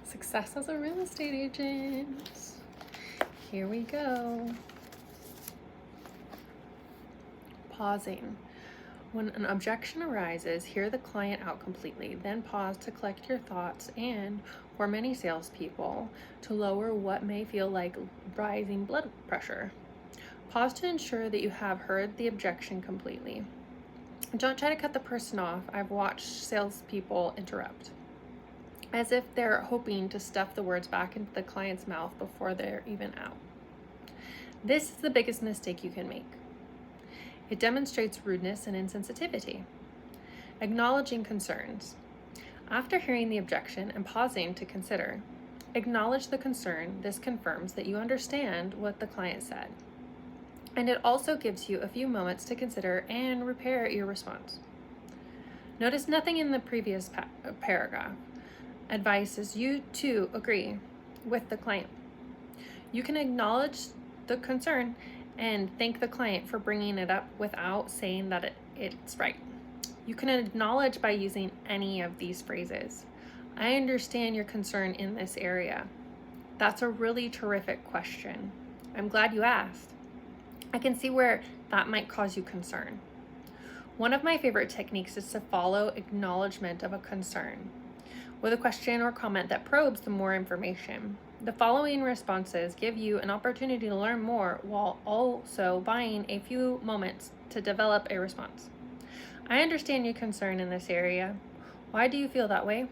Success as a real estate agent. Here we go. Pausing. When an objection arises, hear the client out completely, then pause to collect your thoughts and, for many salespeople, to lower what may feel like rising blood pressure. Pause to ensure that you have heard the objection completely. Don't try to cut the person off. I've watched salespeople interrupt, as if they're hoping to stuff the words back into the client's mouth before they're even out. This is the biggest mistake you can make. It demonstrates rudeness and insensitivity. Acknowledging concerns. After hearing the objection and pausing to consider, acknowledge the concern. This confirms that you understand what the client said. And it also gives you a few moments to consider and repair your response. Notice nothing in the previous paragraph advises you to agree with the client. You can acknowledge the concern and thank the client for bringing it up without saying that it's right. You can acknowledge by using any of these phrases. I understand your concern in this area. That's a really terrific question. I'm glad you asked. I can see where that might cause you concern. One of my favorite techniques is to follow acknowledgement of a concern with a question or comment that probes the more information. The following responses give you an opportunity to learn more while also buying a few moments to develop a response. I understand your concern in this area. Why do you feel that way?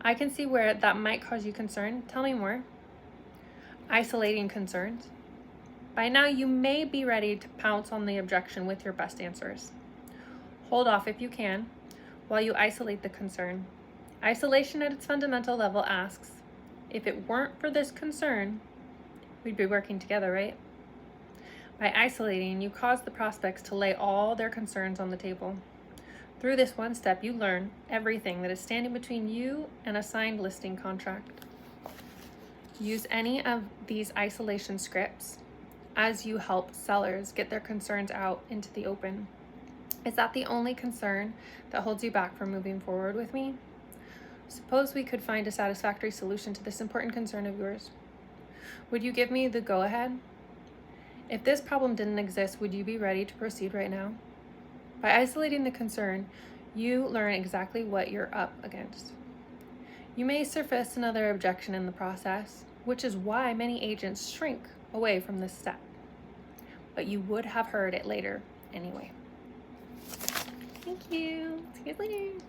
I can see where that might cause you concern. Tell me more. Isolating concerns. By now, you may be ready to pounce on the objection with your best answers. Hold off if you can while you isolate the concern. Isolation at its fundamental level asks, if it weren't for this concern, we'd be working together, right? By isolating, you cause the prospects to lay all their concerns on the table. Through this one step, you learn everything that is standing between you and a signed listing contract. Use any of these isolation scripts as you help sellers get their concerns out into the open. Is that the only concern that holds you back from moving forward with me? Suppose we could find a satisfactory solution to this important concern of yours. Would you give me the go-ahead? If this problem didn't exist, would you be ready to proceed right now? By isolating the concern, you learn exactly what you're up against. You may surface another objection in the process, which is why many agents shrink away from this step. But you would have heard it later anyway. Thank you. See you guys later.